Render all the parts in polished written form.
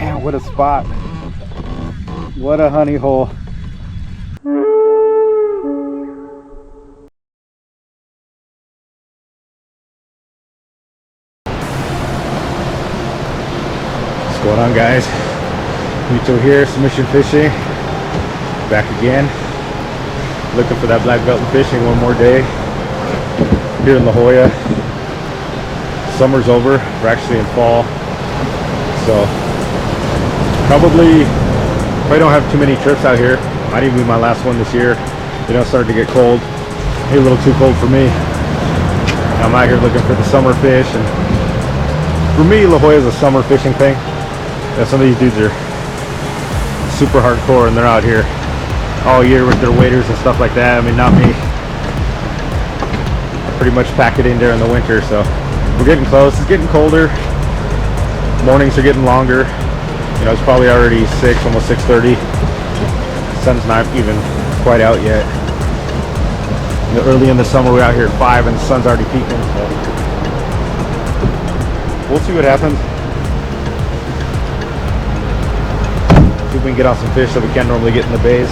Man, what a spot. What a honey hole. What's going on, guys? Muto here, submission fishing. Back again. Looking for that black belt and fishing one more day. Here in La Jolla. Summer's over. We're actually in fall. So probably don't have too many trips out here. Might even be my last one this year. You know, it's starting to get cold. Maybe a little too cold for me. I'm out here looking for the summer fish, and for me, La Jolla is a summer fishing thing. Yeah, some of these dudes are super hardcore, and they're out here all year with their waders and stuff like that. I mean, not me. I pretty much pack it in during the winter, so we're getting close. It's getting colder. Mornings are getting longer. You know, it's probably already 6, almost 6:30. Sun's not even quite out yet. You know, early in the summer, we're out here at 5 and the sun's already peaking. So we'll see what happens. See if we can get on some fish that we can't normally get in the bays.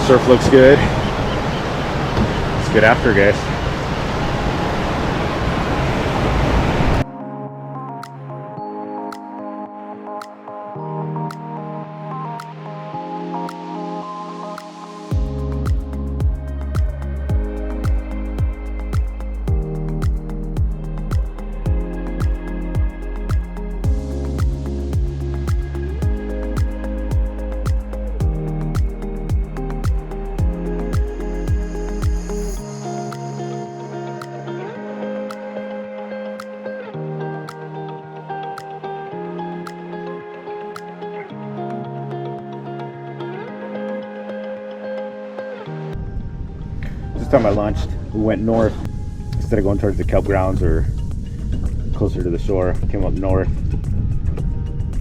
Surf looks good. Let's get after it, guys. This time I launched, we went north instead of going towards the kelp grounds or closer to the shore. Came up north,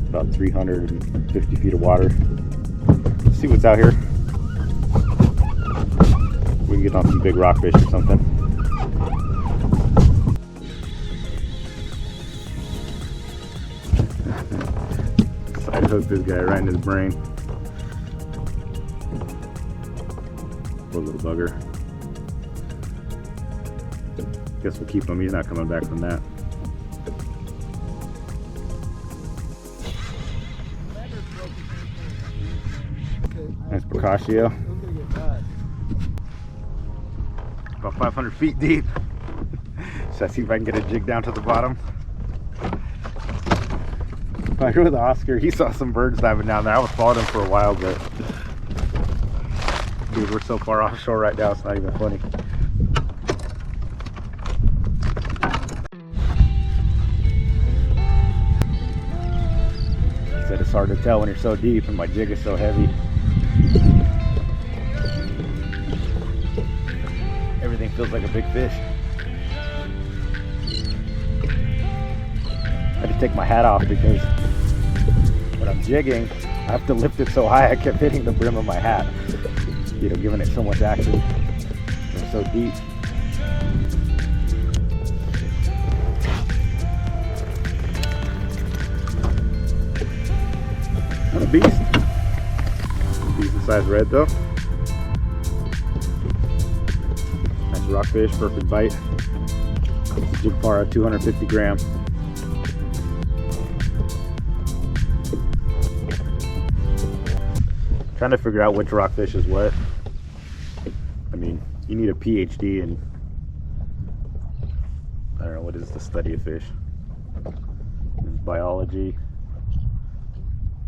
about 350 feet of water. Let's see what's out here. We can get on some big rockfish or something. Side hook this guy right in his brain. Poor little bugger. Guess we'll keep him. He's not coming back from that. Nice Boccaccio. About 500 feet deep. Should I see if I can get a jig down to the bottom? I heard with Oscar, he saw some birds diving down there. I was following him for a while, but dude, we're so far offshore right now, it's not even funny. It's hard to tell when you're so deep and my jig is so heavy. Everything feels like a big fish. I had to take my hat off because when I'm jigging, I have to lift it so high I kept hitting the brim of my hat. You know, giving it so much action. It's so deep. Not a beast. Decent sized red though. Nice rockfish, perfect bite. It's a jig par at 250 grams. Trying to figure out which rockfish is what. I mean, you need a PhD in, I don't know, what is the study of fish? There's biology,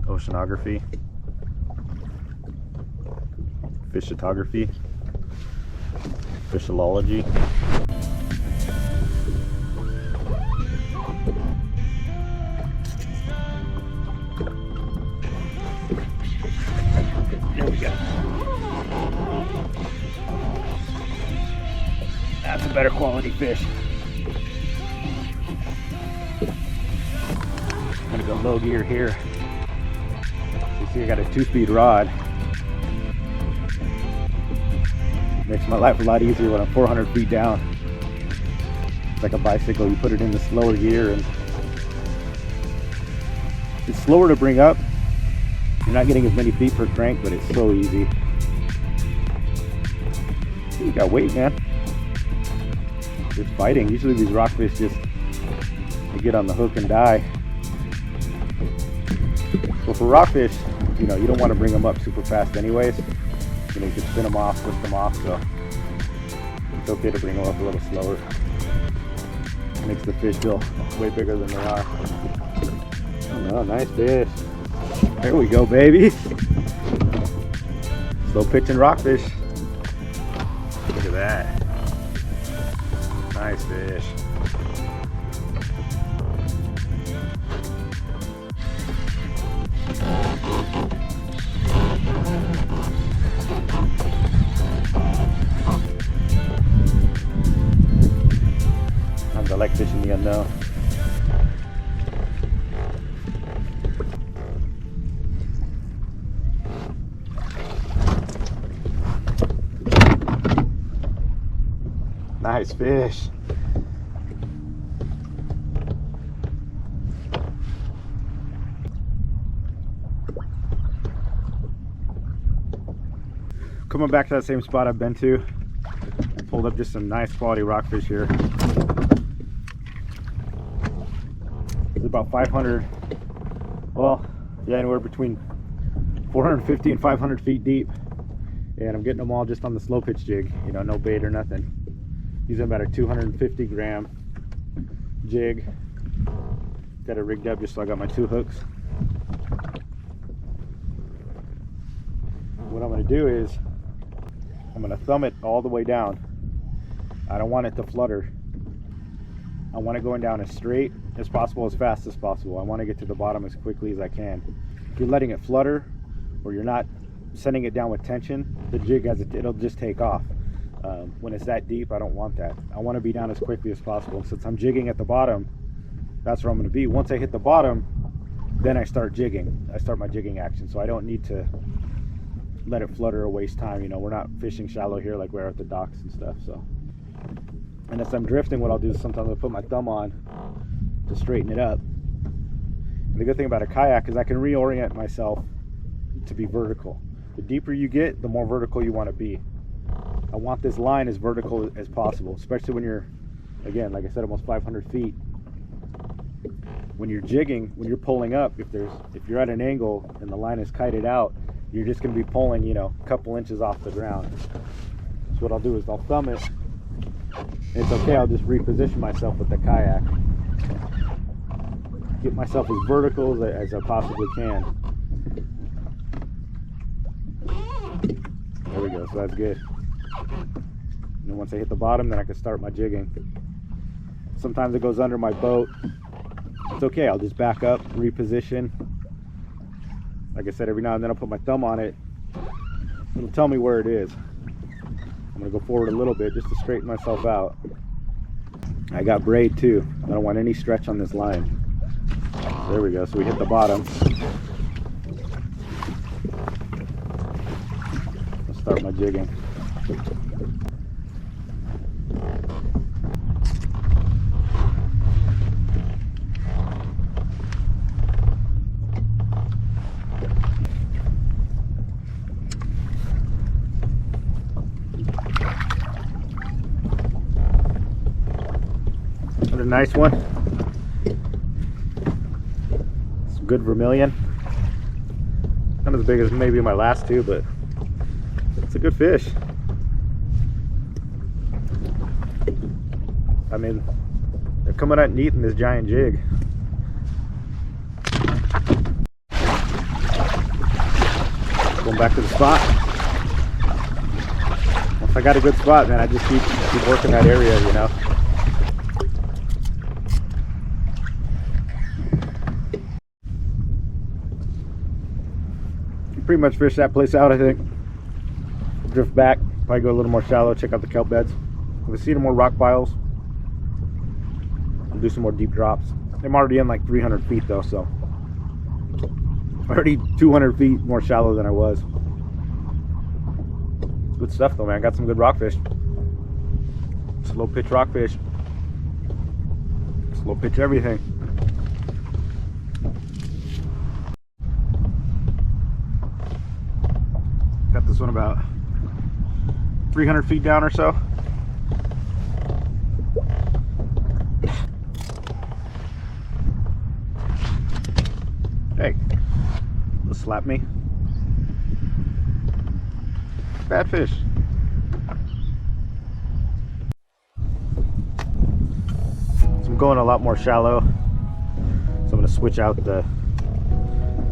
oceanography, fishotography, fishology. There we go. That's a better quality fish. I'm gonna go low gear here. You see I got a 2-speed rod. Makes my life a lot easier when I'm 400 feet down. It's like a bicycle. You put it in the slower gear and it's slower to bring up. You're not getting as many feet per crank, but it's so easy. You got weight, man. Just fighting. Usually these rockfish just they get on the hook and die. But for rockfish, you know, you don't want to bring them up super fast anyways. You know, you can spin them off, twist them off, so it's okay to bring them up a little slower. It makes the fish feel way bigger than they are. Oh, nice fish. There we go, baby. Slow pitching rockfish. Look at that. Nice fish. I like fishing the unknown. Nice fish. Coming back to that same spot I've been to. I pulled up just some nice quality rockfish here. It's about 500, well, yeah, anywhere between 450 and 500 feet deep. And I'm getting them all just on the slow pitch jig, you know, no bait or nothing. Using about a 250 gram jig. Got it rigged up just so I got my 2 hooks. What I'm going to do is I'm going to thumb it all the way down. I don't want it to flutter. I want it going down as straight as possible, as fast as possible. I want to get to the bottom as quickly as I can. If you're letting it flutter or you're not sending it down with tension, the jig it'll just take off. When it's that deep, I don't want that. I want to be down as quickly as possible. Since I'm jigging at the bottom, that's where I'm going to be. Once I hit the bottom, then I start jigging. I start my jigging action. So I don't need to let it flutter or waste time. You know, we're not fishing shallow here like we're at the docks and stuff. So, and as I'm drifting, what I'll do is sometimes I'll put my thumb on to straighten it up. And the good thing about a kayak is I can reorient myself to be vertical. The deeper you get, the more vertical you want to be. I want this line as vertical as possible, especially when you're, again, like I said, almost 500 feet. When you're jigging, when you're pulling up, if you're at an angle and the line is kited out, you're just going to be pulling, you know, a couple inches off the ground. So what I'll do is I'll thumb it. It's okay, I'll just reposition myself with the kayak. Get myself as vertical as I possibly can. There we go, so that's good. And then once I hit the bottom, then I can start my jigging. Sometimes it goes under my boat. It's okay, I'll just back up, reposition. Like I said, every now and then I'll put my thumb on it. It'll tell me where it is. I'm gonna go forward a little bit just to straighten myself out. I got braid too. I don't want any stretch on this line. There we go, so we hit the bottom. I'll start my jigging. Another nice one. Some good vermilion. Not as big as maybe my last two, but it's a good fish. I mean, they're coming out neat in this giant jig. Going back to the spot. Once I got a good spot, man, I just keep working that area, you know. Pretty much fish that place out, I think. Drift back, probably go a little more shallow, check out the kelp beds. If we see any more rock piles, we'll do some more deep drops. I'm already in like 300 feet though, so already 200 feet more shallow than I was. Good stuff though, man. Got some good rockfish. Slow pitch rockfish. We'll pitch everything. Got this one about 300 feet down or so. Hey, just slap me. Bad fish. So I'm going a lot more shallow. So I'm going to switch out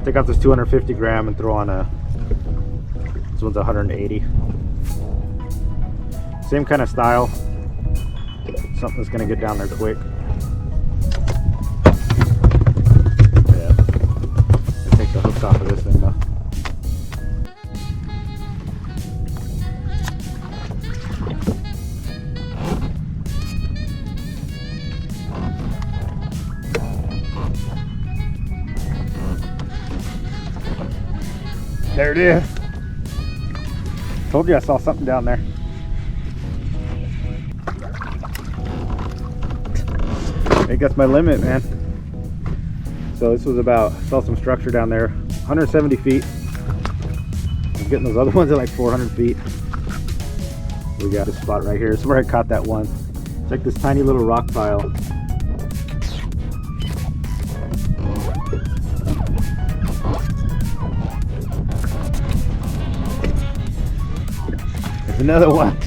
take out this 250 gram and throw on this one's 180. Same kind of style. Something that's going to get down there quick. Yeah. I'll take the hooks off of this thing though. There it is. Told you I saw something down there. I think that's my limit, man. So this was about, saw some structure down there, 170 feet. I'm getting those other ones at like 400 feet. We got a spot right here. This is where I caught that one. It's like this tiny little rock pile. There's another one.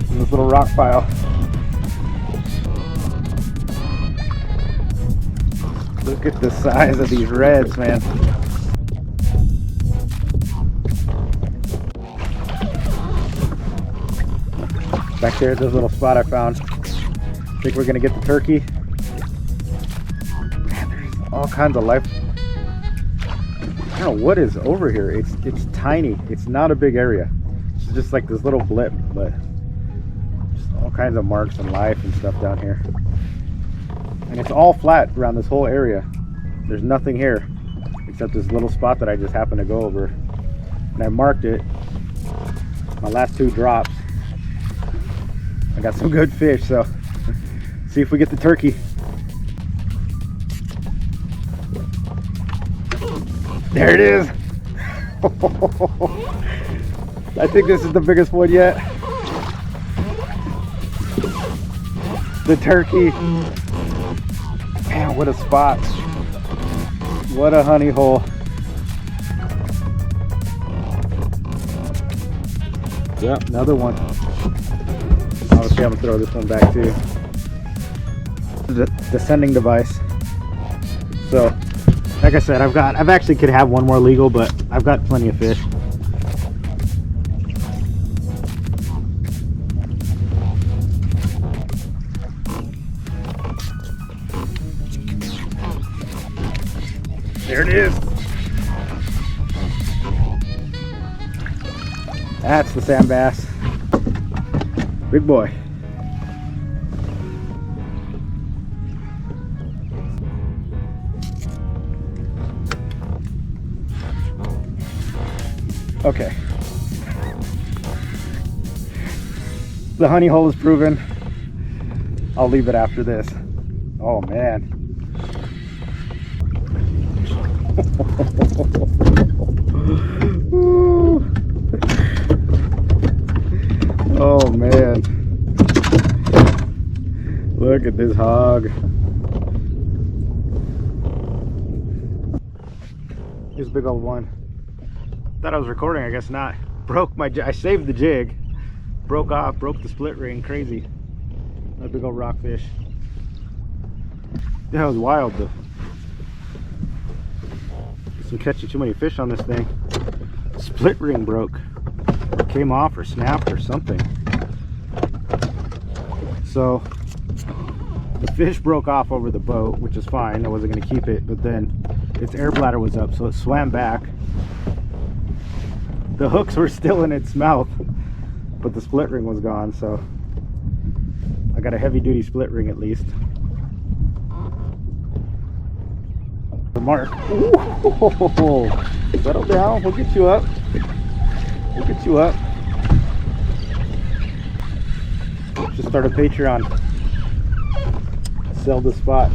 In this little rock pile. Look at the size of these reds, man. Back there at this little spot I found. I think we're gonna get the turkey. Man, there's all kinds of life. I don't know what is over here. It's tiny. It's not a big area. It's just like this little blip, but just all kinds of marks and life and stuff down here. And it's all flat around this whole area. There's nothing here except this little spot that I just happened to go over. And I marked it. My last two drops. I got some good fish, so see if we get the turkey. There it is. I think this is the biggest one yet. The turkey. Man, what a spot. What a honey hole. Yep, another one. Obviously I'm gonna throw this one back too. The descending device. So like I said, I've actually could have one more legal, but I've got plenty of fish. There it is. That's the sand bass. Big boy. Okay. The honey hole is proven. I'll leave it after this. Oh man. Oh man. Look at this hog. Here's a big old one. Thought I was recording, I guess not. I saved the jig. Broke off, broke the split ring, crazy. That big old rockfish. That was wild though. Just been catching too many fish on this thing. Split ring broke. Or came off or snapped or something. So the fish broke off over the boat, which is fine. I wasn't gonna keep it, but then its air bladder was up, so it swam back. The hooks were still in its mouth, but the split ring was gone, so I got a heavy duty split ring at least. The mark. Ooh, settle down, we'll get you up. We'll get you up. Just start a Patreon. Sell the spot.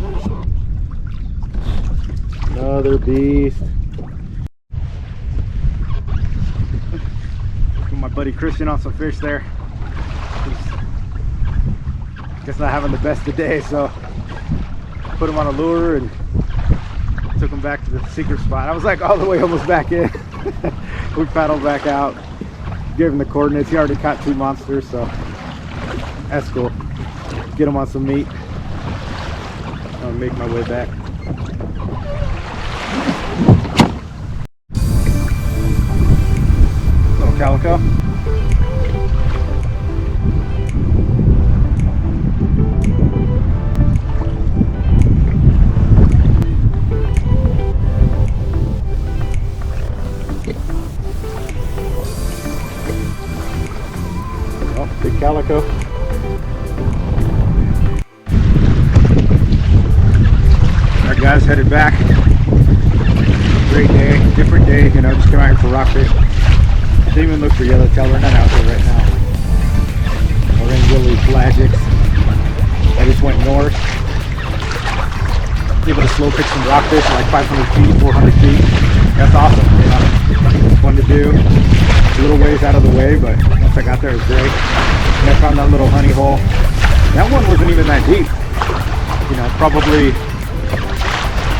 Another beast. My buddy Christian on some fish there. He's, guess not having the best of days, so put him on a lure and took him back to the secret spot. I was like all the way almost back in. We paddled back out, gave him the coordinates. He already caught 2 monsters, so that's cool. Get him on some meat. I'll make my way back. Little calico. Oh, big calico. Alright guys, headed back. Great day, different day, you know, just came out here for rockfish. Didn't even look for yellowtail, we're not out there right now. We're in Willie Flagics. I just went north. Able to slow pitch some rockfish like 500 feet, 400 feet. That's awesome, you know. It's fun to do. A little ways out of the way, but once I got there it was great. And I found that little honeyhole. That one wasn't even that deep. You know, probably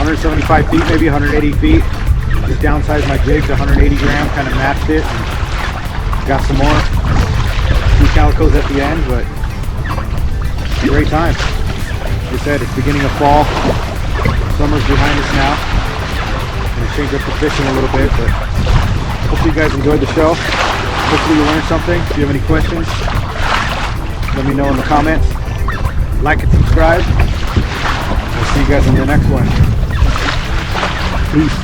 175 feet, maybe 180 feet. Just downsized my jig to 180 gram, kind of matched it. And got some more. 2 calicos at the end, but great time. Like I said, it's beginning of fall. Summer's behind us now. I'm gonna change up the fishing a little bit, but hopefully you guys enjoyed the show. Hopefully you learned something. If you have any questions, let me know in the comments. Like and subscribe. I'll see you guys in the next one. Peace.